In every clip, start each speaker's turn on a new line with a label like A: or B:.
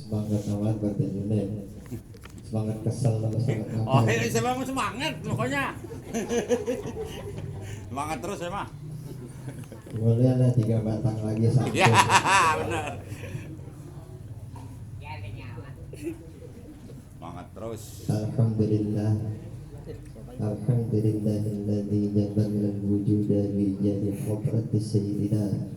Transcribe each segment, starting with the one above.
A: Semangat amat berarti Junet. Semangat kesel sama semangat apa?
B: Oh, ini saya mau semangat pokoknya. Semangat terus ya, Mah.
A: Boleh lah 3 batang lagi satu.
B: Ya, benar. Semangat terus.
A: Alhamdulillah. Alhamdulillahilladzi jabala al-wujuda bi jadi hadrati sayyidina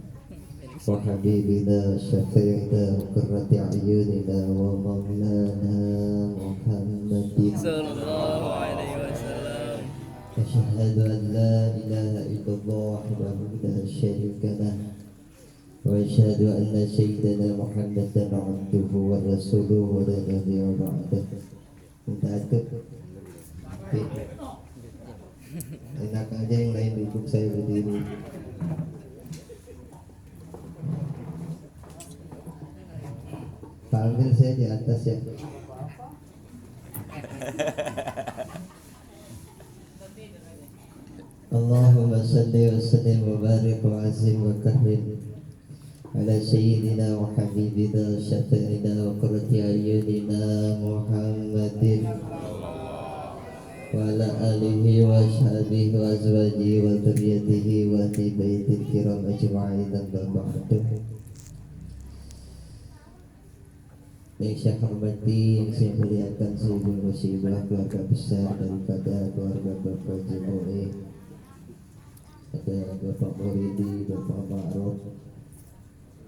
A: wa habibina syafi'ina wa qurrati a'yunina wa maulana Muhammadin
C: sallallahu alaihi wasallam.
A: asyhadu an la ilaha illallah wahdahu la syarika lah wa asyhadu anna sayyidina Muhammadan abduhu wa rasuluhu wa la nabiyya ba'dahu. Enak aja yang lain dukung saya berdiri. Panggil saya di atas ya. Allahumma salli wa sallim wa barik wa azim wa karim ala sayyidina wa habibina syafi'ina wa qurrati ayunina Muhammadin wa ala alihi wa ashabihi wa azwajihi wa dzurriyyatihi wa ahli baitil kiram ajma'in amma ba'du. Yang saya hormati, yang saya muliakan seluruh musibah keluarga besar daripada keluarga Bapak Jimoe, ada Bapak Muridi, Bapak Ma'ruf,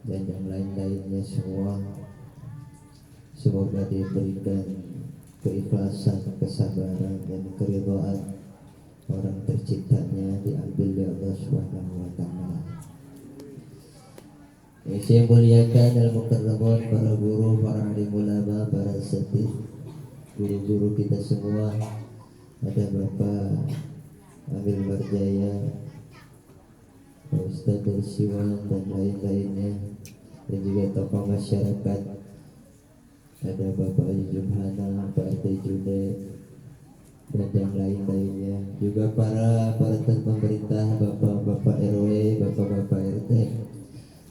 A: dan yang lain-lainnya semua. Semoga diberikan keikhlasan, kesabaran, dan keridhaan orang terciptanya diambil oleh Allah Subhanahu wa Ta'ala. Yang saya muliakan dan mukarramun para guru, para alim ulama, para asatidz, guru-guru kita semua. Ada Bapak Amil Marjaya, Pak Ustadz Dersiwan, dan lain-lainnya, dan juga tokoh masyarakat. Ada Bapak Haji Jumhana, Pak RT Junet, dan yang lain-lainnya. Juga para pemerintah, Bapak-Bapak RW, Bapak-Bapak RT.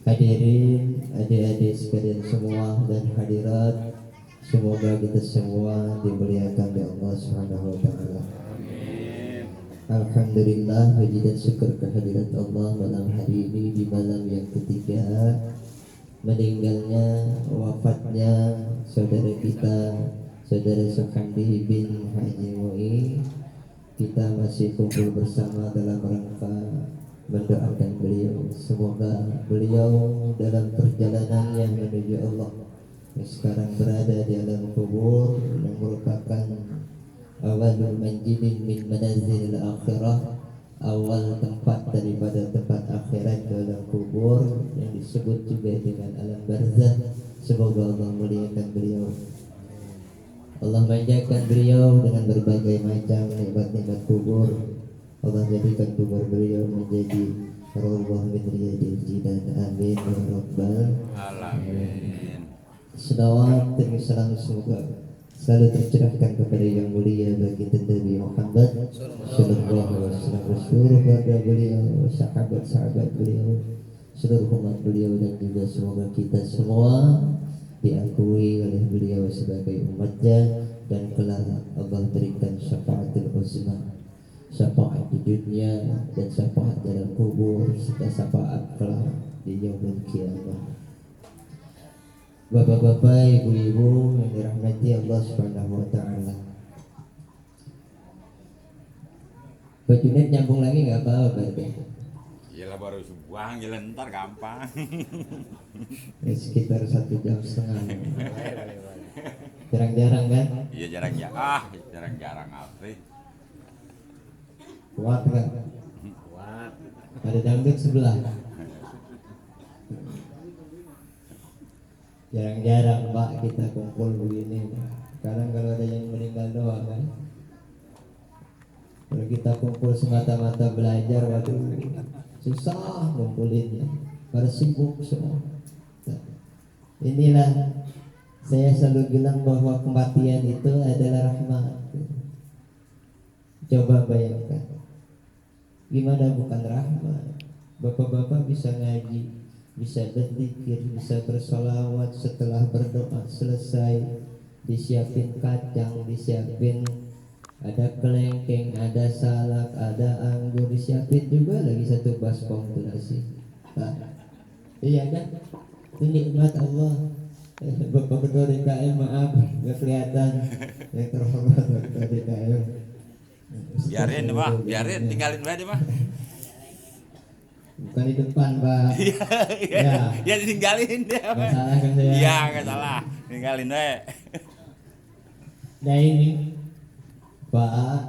A: Hadirin, adik-adik sekalian semua dan hadirat, semoga kita semua dimuliakan oleh Allah Subhanahu wa Ta'ala. Alhamdulillah, puji dan syukur kehadirat Allah malam hari ini, di malam yang ketiga meninggalnya, wafatnya saudara kita, saudara Sukandi bin Haji Mu'i. Kita masih kumpul bersama dalam rangka mendoakan beliau. Semoga beliau dalam perjalanannya menuju Allah yang sekarang berada di alam kubur, yang merupakan awalul manjidin min manazil akhirah, awal tempat daripada tempat akhirat ke alam kubur, yang disebut juga dengan alam barzakh. Semoga Allah muliakan beliau, Allah manjakan beliau dengan berbagai macam nikmat-nikmat kubur. Allah jadikan kubur beliau menjadi rawdah min riyadil jinan. Amin ya rabbal alamin. Selawat dan salam semoga selalu tercurahkan kepada yang mulia baginda Nabi Muhammad sallallahu alaihi wasallam, seluruh keluarga beliau, sahabat-sahabat beliau, seluruh umat beliau, dan juga semoga kita semua diakui oleh beliau sebagai umatnya, dan kelak Allah berikan syafaatul uzma, syafaat di dunia dan syafaat dalam kubur, serta syafaat kelak di yaumul qiyamah. Bapak-bapak, ibu-ibu yang dirahmati Allah Subhanahu wa Ta'ala. Pak Junet nyambung lagi nggak apa-apa berarti?
B: Iyalah baru buang, jalan ntar gampang.
A: Sekitar 1,5 jam. Jarang-jarang kan?
B: Iya jarang-jarang apa?
A: Kuat kan?
B: Kuat.
A: Ada dangdut sebelah. Jarang-jarang Pak kita kumpul begini. Sekarang kalau ada yang meninggal doang kan. Kalau kita kumpul semata-mata belajar, waduh susah ngumpulinnya. Pada sibuk semua. Inilah saya selalu bilang bahwa kematian itu adalah rahmat. Coba bayangkan, gimana bukan rahmat? Bapak-bapak bisa ngaji, bisa berzikir, bisa bersolawat. Setelah berdoa selesai, disiapin kacang, disiapin ada kelengkeng, ada salak, ada anggur, disiapin juga lagi satu baskom tuh nasi. Iya kan? Itu nikmat Allah. Bapak Ketua DKM maaf nggak kelihatan. Yang terhormat Bapak Ketua DKM.
B: Biarin mah, biarin tinggalin aja mah.
A: Bukan di depan Pak. Ya.
B: Ya tinggalin dia.
A: Nggak salah kan saya?
B: Iya, nggak salah. Tinggalin deh.
A: Nah ini Pak,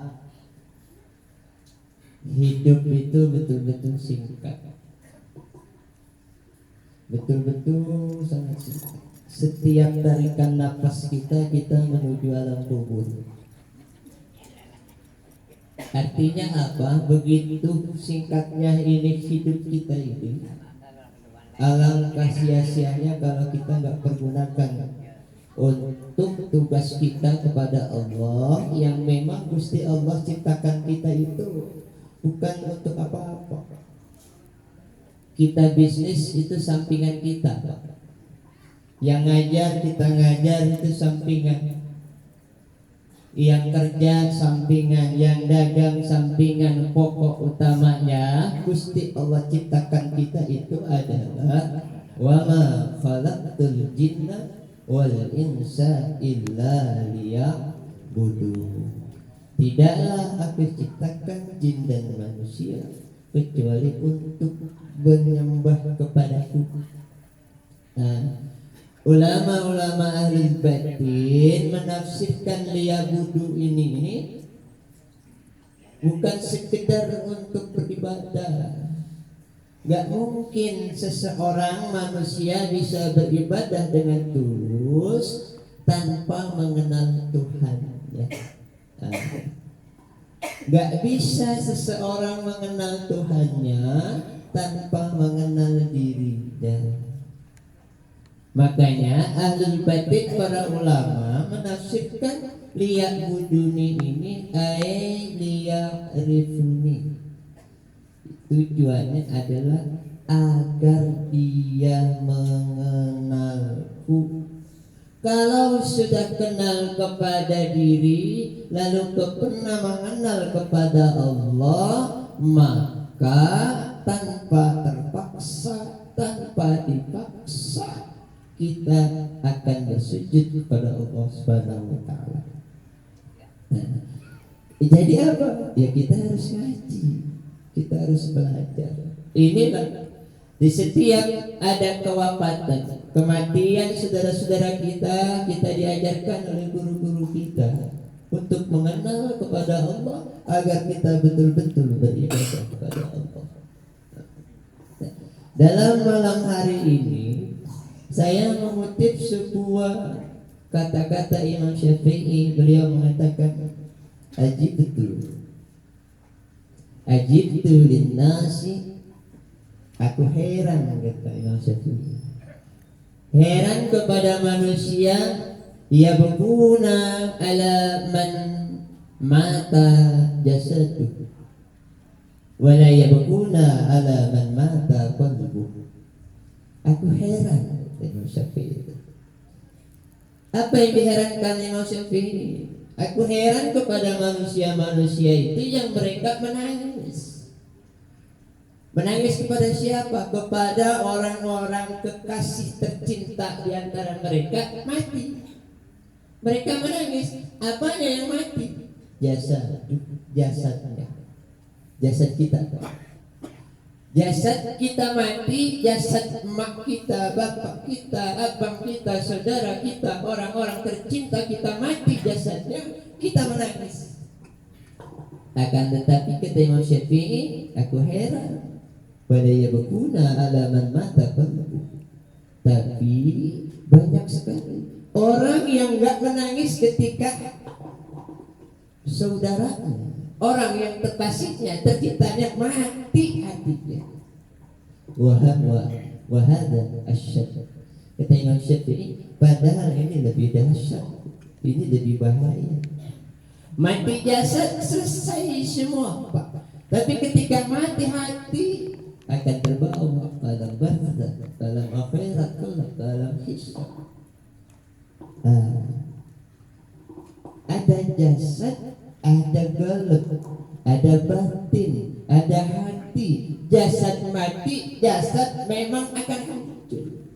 A: hidup itu betul-betul singkat, betul-betul sangat singkat. Setiap tarikan nafas kita menuju alam kubur. Artinya apa? Begitu singkatnya ini hidup kita ini. Alangkah sia-sianya kalau kita nggak pergunakan untuk tugas kita kepada Allah yang memang Gusti Allah ciptakan kita itu bukan untuk apa-apa. Kita bisnis itu sampingan kita, Pak. Yang ngajar kita ngajar itu sampingan. Yang kerja sampingan, yang dagang sampingan. Pokok utamanya Gusti Allah ciptakan kita itu adalah wa ma khalaqtul jinna wal insa illa liya'budun. Tidaklah aku ciptakan jin dan manusia kecuali untuk menyembah kepadaku. Nah, ulama-ulama ahli batin menafsirkan liyabudu ini bukan sekedar untuk beribadah. Gak mungkin seseorang manusia bisa beribadah dengan tulus tanpa mengenal Tuhan, ya. Gak bisa seseorang mengenal Tuhannya tanpa mengenal dirinya. Makanya ahli batin para ulama menafsirkan liya'buduni ini liya'rifuni. Tujuannya adalah agar dia mengenalku. Kalau sudah kenal kepada diri, lalu pernah mengenal kepada Allah, maka tanpa terpaksa, tanpa dipaksa, kita akan bersujud kepada Allah Subhanahu wa taala. Nah, jadi apa? Ya kita harus ngaji. Kita harus belajar. Inilah di setiap ada kewafatan, kematian saudara-saudara kita diajarkan oleh guru-guru kita untuk mengenal kepada Allah agar kita betul-betul beribadah kepada Allah. Dalam malam hari ini saya mengutip sebuah kata-kata Imam Syafi'i. Beliau mengatakan ajibtu linnasi, aku heran, kata Imam Syafi'i, heran kepada manusia yabquna ala man mata jasaduh wala yabquna ala man mata qalbuh. Aku heran, Imam Syafi'i. Apa yang diherankan Imam Syafi'i? Aku heran kepada manusia-manusia itu yang mereka menangis. Menangis kepada siapa? Kepada orang-orang kekasih tercinta di antara mereka mati. Mereka menangis. Apanya yang mati? Jasadnya. Jasad kita. Jasad kita mati, jasad emak kita, bapak kita, abang kita, saudara kita, orang-orang tercinta kita mati jasadnya, kita menangis. Akan tetapi kata Imam Syafi'i, aku heran, pada yabquna ala man mata qalbuh. Tapi banyak sekali orang yang enggak menangis ketika saudaranya, orang yang terkasihnya, tercintanya mati hatinya. Wahada asyad. Kata Imam Syafi'i, padahal ini lebih dahsyat, ini lebih bahaya. Mati jasad selesai semua, Pak. Tapi ketika mati hati, akan terbawa dalam barzakh, dalam akhirat kelak, dalam hisab. Ada jasad, ada qalb, ada batin, ada hati. Jasad mati, jasad memang akan hancur.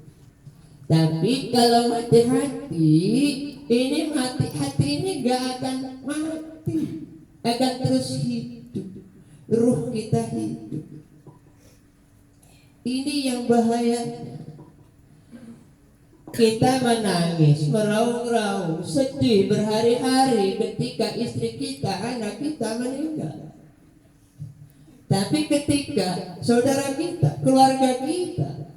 A: Tapi kalau mati hati, ini mati hati ini gak akan mati, akan terus hidup. Ruh kita hidup. Ini yang bahayanya. Kita menangis, meraung-raung, sedih berhari-hari ketika istri kita, anak kita meninggal. Tapi ketika saudara kita, keluarga kita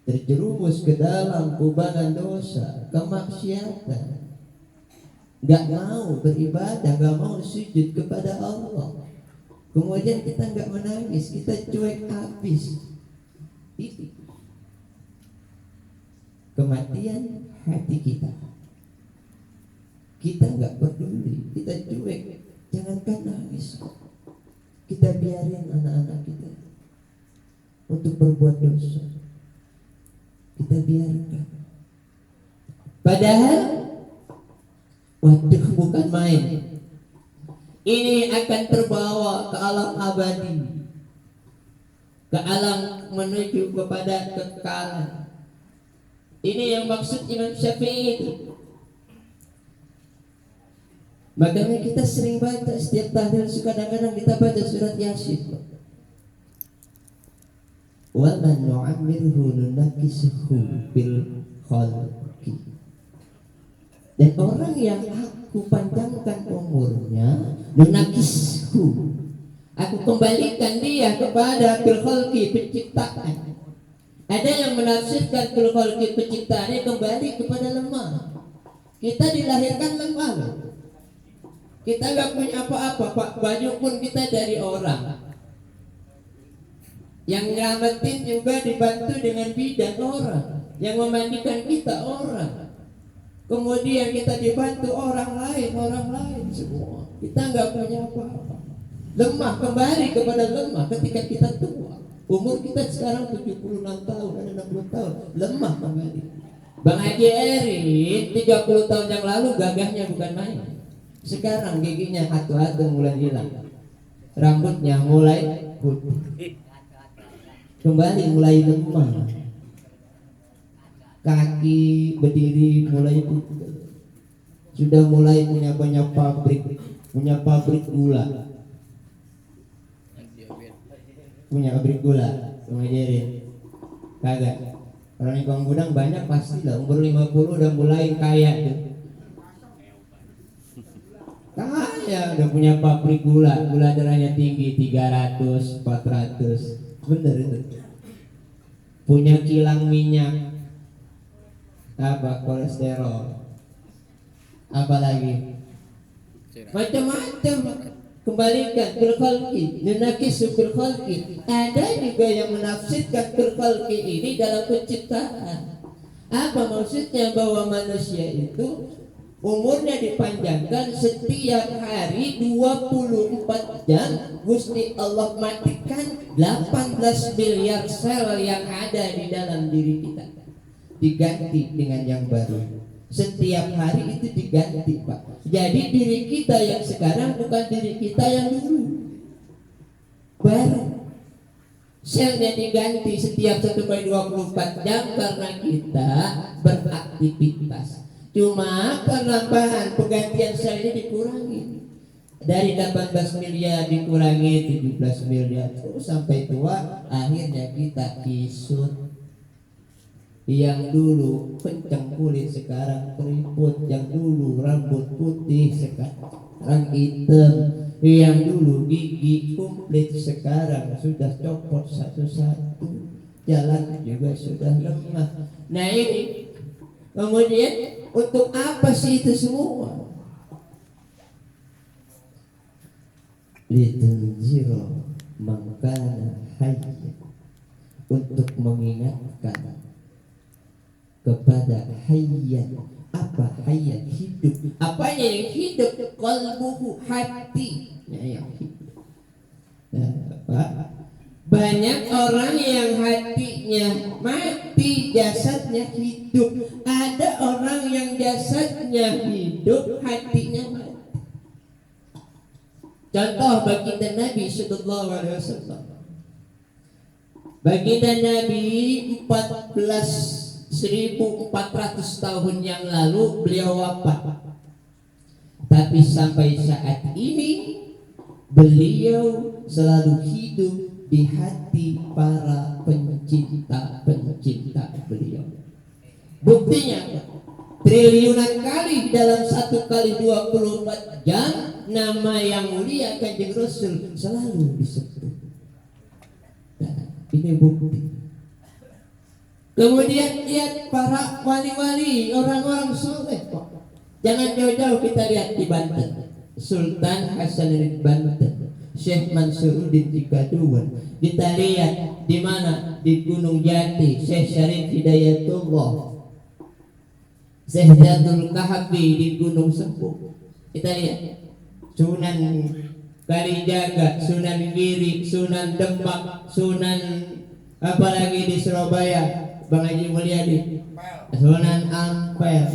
A: terjerumus ke dalam kubangan dosa, kemaksiatan, gak mau beribadah, gak mau sujud kepada Allah, kemudian kita gak menangis, kita cuek habis. Itu kematian hati kita. Kita nggak peduli, kita cuek. Jangankan nangis, kita biarin anak-anak kita untuk berbuat dosa. Kita biarkan. Padahal waktu bukan main. Ini akan terbawa ke alam abadi, ke alam menuju kepada kekekalan. Ini yang maksud Imam Syafi'i itu. Makanya kita sering baca setiap tahlil, kadang-kadang kita baca surat Yasin. Wa man nu'ammirhu nunakkisuhu bil khalqi. Dan orang yang aku panjangkan umurnya, nunakkisuhu, aku kembalikan dia kepada bil khalqi, penciptaan. Ada yang menafsirkan bil khalqi, penciptaannya kembali kepada lemah. Kita dilahirkan lemah. Kita nggak punya apa-apa, Pak. Baju pun kita dari orang. Yang nyelamatin juga dibantu dengan bidan orang. Yang memandikan kita orang. Kemudian kita dibantu orang lain semua. Kita nggak punya apa-apa. Lemah, kembali kepada lemah ketika kita tua. Umur kita sekarang 76 tahun, ada 60 tahun. Lemah kembali. Bang Haji Eri 30 tahun yang lalu gagahnya bukan main. Sekarang giginya atu-atu mulai hilang. Rambutnya mulai putih. Kembali mulai lemah. Kaki berdiri mulai putih. Sudah mulai punya banyak pabrik gula. Punya pabrik gula, kemudian kagak. Orang yang gudang banyak pasti lah, umur 50 udah mulai kaya tuh. Kaya udah punya pabrik gula darahnya tinggi 300, 400. Bener itu. Punya kilang minyak, apa kolesterol, apalagi macam-macam. Kembalikan bil khalqi, nunakisu bil khalqi. Ada juga yang menafsirkan bil khalqi ini dalam penciptaan. Apa maksudnya? Bahwa manusia itu umurnya dipanjangkan setiap hari 24 jam. Gusti Allah matikan 18 miliar sel yang ada di dalam diri kita, diganti dengan yang baru. Setiap hari itu diganti, Pak. Jadi diri kita yang sekarang bukan diri kita yang dulu. Baru selnya diganti setiap 1/24 jam karena kita beraktivitas. Cuma penambahan penggantian sel ini dikurangi. Dari 18 miliar dikurangi 17 miliar terus sampai tua, akhirnya kita kisut. Yang dulu kencang kulit sekarang keriput, yang dulu rambut putih sekarang hitam, yang dulu gigi komplit sekarang sudah copot satu-satu, jalan juga sudah lemah. Nah ini kemudian untuk apa sih itu semua? Litunziro mangkana hayya, untuk mengingatkan kepada hayat. Apa hayat? Hidup. Apanya yang hidup? Qalbuhu, hati yang hidup. Banyak orang yang hatinya mati, jasadnya hidup. Ada orang yang jasadnya hidup, hatinya mati. Contoh baginda Nabi Sallallahu Alaihi Wasallam. Baginda Nabi 14.400 tahun yang lalu beliau wafat. Tapi sampai saat ini beliau selalu hidup di hati para pencinta beliau. Buktinya triliunan kali dalam 1 kali 24 jam nama yang mulia Kanjeng Rasul selalu disebut. Nah, ini bukti. Kemudian lihat para wali-wali, orang-orang soleh. Jangan jauh-jauh kita lihat di Banten. Sultan Hasanuddin Banten, Syekh Mansuruddin Cikaduan. Kita lihat di mana? Di Gunung Jati, Syekh Syarif Hidayatullah, Syekh Zadul Kahfi di Gunung Sepuh. Kita lihat Sunan Kalijaga, Sunan Giri, Sunan Demak, Sunan apalagi di Surabaya, Bang Haji Mulyadi, Sunan Ampel.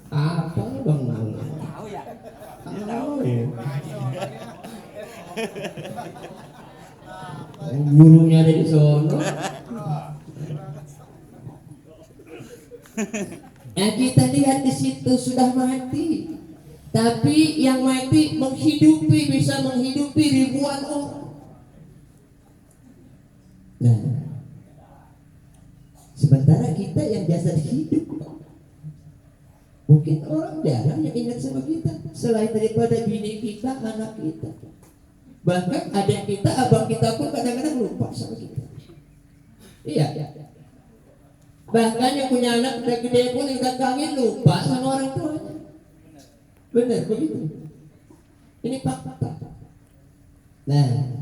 A: Apa Bang?
B: Tahu ya?
A: Tahu ya. Gurunya ada di sono. Nah, kita lihat di situ sudah mati. Tapi yang mati menghidupi, bisa menghidupi ribuan orang. Nah, sementara kita yang jasad hidup, mungkin orang jarang yang ingat sama kita selain daripada bini kita, anak kita. Bahkan adik kita, abang kita pun kadang-kadang lupa sama kita. Iya. Bahkan yang punya anak udah gede pun yang datangin lupa sama orang tuanya. Benar begitu. Ini fakta. Nah,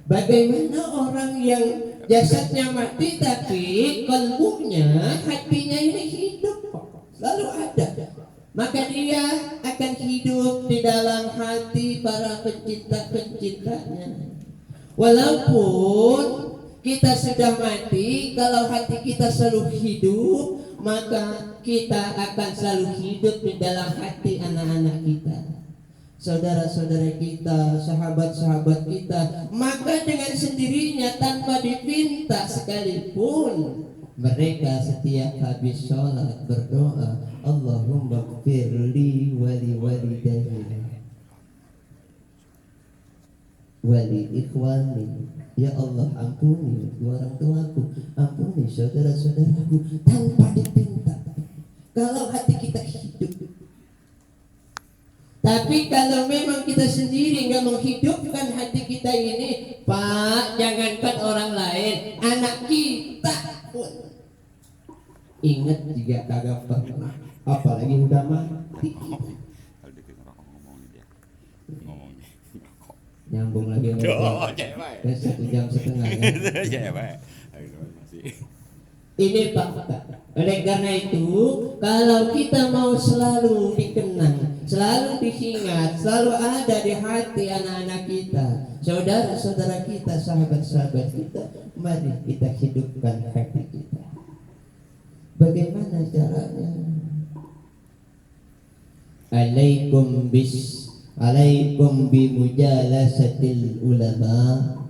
A: bagaimana orang yang jasadnya mati tapi kalbunya, hatinya ini hidup, selalu ada. Maka dia akan hidup di dalam hati para pencinta-pencintanya. Walaupun kita sudah mati, kalau hati kita selalu hidup, maka kita akan selalu hidup di dalam hati anak-anak kita, saudara-saudara kita, sahabat-sahabat kita. Maka dengan sendirinya tanpa diminta sekalipun, mereka setiap habis sholat berdoa, Allahumma gfirli wali walidayya wali ikhwani. Ya Allah, ampuni orang tuaku, ampuni saudara-saudaraku, tanpa diminta. Kalau hati kita hidup. Tapi kalau memang kita sendiri nggak menghidupkan hati kita ini, Pak, jangankan orang lain, anak kita pun ingat juga kagak pernah, apalagi udah mati. Nyambung lagi sama Pak. 1,5 jam ya. Ini fakta. Oleh karena itu, kalau kita mau selalu dikenang, selalu diingat, selalu ada di hati anak-anak kita, saudara-saudara kita, sahabat-sahabat kita, mari kita hidupkan hati kita. Bagaimana caranya? Alaikum bimujalasatil ulama,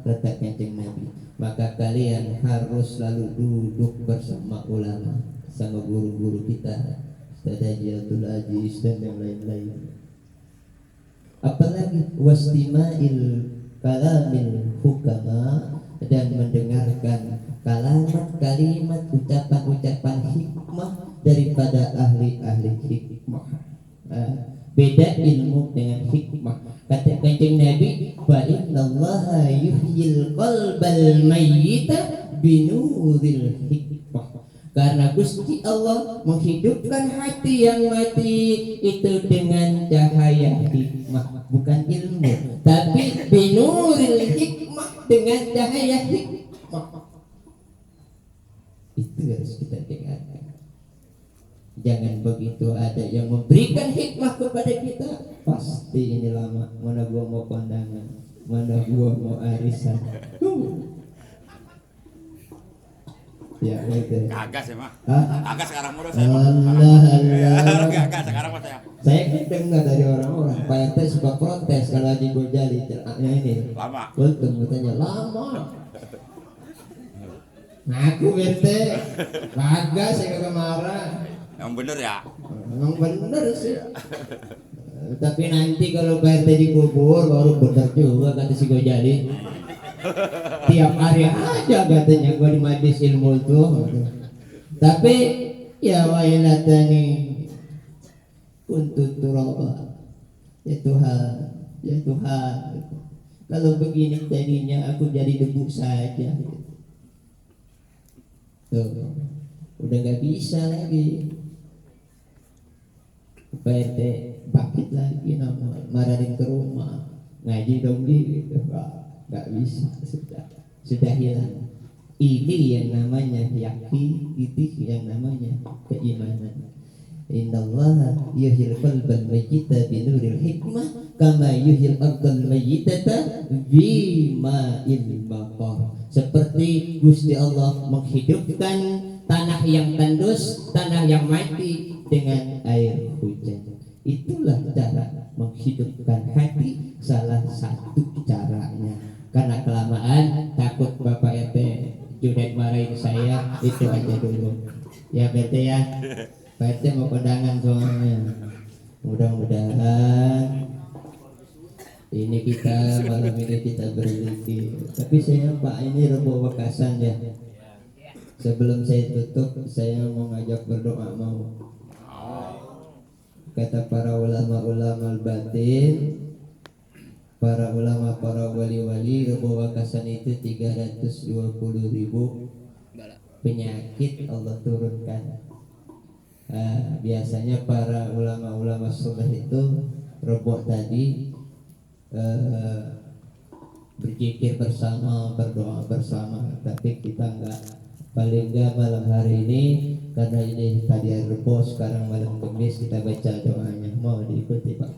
A: kata Kanjeng Nabi. Maka kalian harus selalu duduk bersama ulama, sama guru-guru kita, Ustaz Abdul Aziz dan yang lain-lain. Apalagi wastima'il kalamil hukama, dan mendengarkan kalimat ucapan-ucapan hikmah daripada ahli-ahli hikmah. Beda ilmu dengan hikmah. Kata Kanjeng Nabi, fa innallaha yuhyil qalbal mayyita binuril hikmah. Karena Gusti Allah menghidupkan hati yang mati itu dengan cahaya hikmah, bukan ilmu, tapi binuril hikmah, dengan cahaya hikmah. Itu harus kita dengarkan. Jangan begitu ada yang memberikan hikmah kepada kita, pasti ini lama, mana gua mau kondangan, mana gua mau arisan. Ya gitu.
B: Kagak sih mah.
A: Hah?
B: Kagak sekarang mulu saya.
A: Allah.
B: Kagak sekarang mah saya.
A: Saya kan dengar dari orang-orang Pak RT suka protes kalau Haji Gojali celaknya ini.
B: Lama.
A: Betul, katanya lama. Ngaku RT, kagak saya kagak marah.
B: Yang bener ya.
A: Emang bener sih. Tapi nanti kalau Pak RT dikubur baru bener juga kata si Gojali. Tiap hari aja katanya gua di majlis ilmu tuh. Tapi ya wailatani untuk turaba. Ya Tuhan. Kalau begini tadinya aku jadi debu saja. Tuh, udah nggak bisa lagi. Pak RT bangkit lagi nama marahin ke rumah ngaji dong gitu. Nggak bisa, sudah hilang. Ini yang namanya yakin, itu yang namanya keimanan. Innallaha yuhyil qalbal mayyita binuril hikmah kama yuhyil ardal mayyitata bima'il maqar. Seperti Gusti Allah menghidupkan tanah yang tandus, tanah yang mati dengan air hujan. Itulah cara menghidupkan hati, salah satu caranya. Karena kelamaan takut Bapak RT Junaid marahin saya, itu aja dulu. Ya RT ya. Pak RT mau kondangan soalnya. Mudah-mudahan ini kita malam ini kita berzikir. Tapi saya Pak ini Rebo Wakasan ya. Sebelum saya tutup saya mau ngajak berdoa mau. Kata para ulama batin, para ulama, para wali-wali, Rebo Wakasan itu 320.000 penyakit Allah turunkan. Biasanya para ulama-ulama soleh itu Rebo tadi berzikir bersama, berdoa bersama. Tapi kita enggak, paling enggak malam hari ini karena ini tadi hari Rebo, sekarang malam Kamis kita baca doanya. Mau diikuti Pak?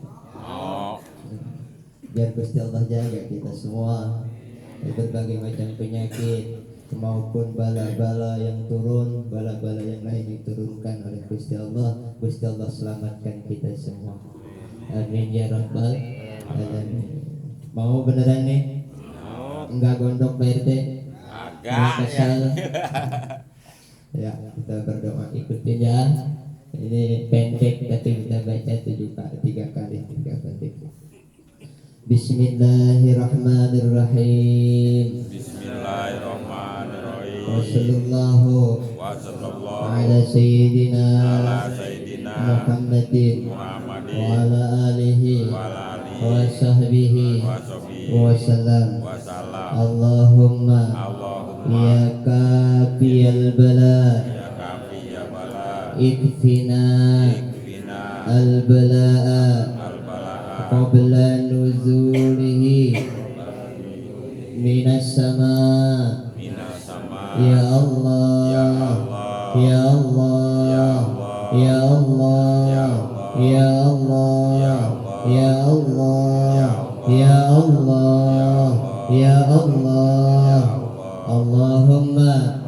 A: Biar Gusti Allah jaga kita semua dari berbagai macam penyakit maupun bala-bala yang turun, bala-bala yang lain diturunkan oleh Gusti Allah. Gusti Allah selamatkan kita semua. Amin ya rabbal alamin. Mau beneran nih? Enggak gondok Pak RT?
B: Agak ya.
A: Ya, kita berdoa ikutin ya. Ini pendek tapi kita baca 3 kali 3 pendek. Bismillahirrahmanirrahim.
B: Bismillahirrahmanirrahim.
A: Wassallallahu ala sayyidina Muhammadin wa ala alihi wa sahbihi wa sallam. Allahumma ya kafiyal bala ikfina al-bala'a qabla nuzulihi minas sama. Ya Allah, ya Allah, ya Allah, ya Allah, ya Allah, ya Allah, ya Allah. Allahumma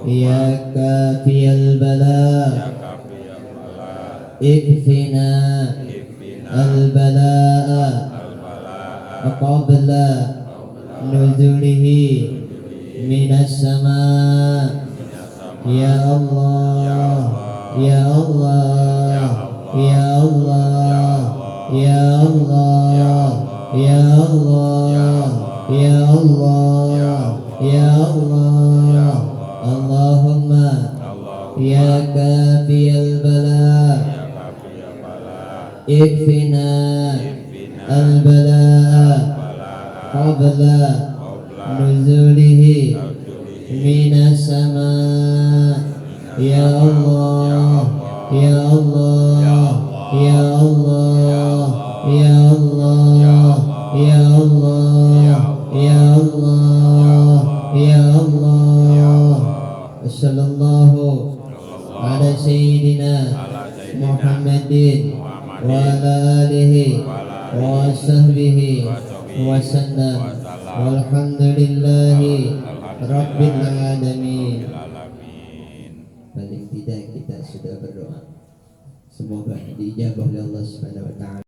A: ya kafiyal bala ikfina al-bala'a qabla nuzulihi minas sama. Ya Allah, ya Allah, ya Allah, ya Allah, ya Allah, ya Allah, ya Allah. Allahumma ya kafiyal bala ikfina al-bala'a qabla nuzulihi minas sama. Ya Allah, ya Allah, ya Allah, ya Allah, ya Allah, ya Allah, ya Allah. Sallallahu ala sayyidina Muhammadin wa ala alihi wa sahbihi wasallam. Walhamdulillahi rabbil alamin. Paling tidak kita sudah berdoa, semoga diijabah oleh Allah Subhanahu wa taala.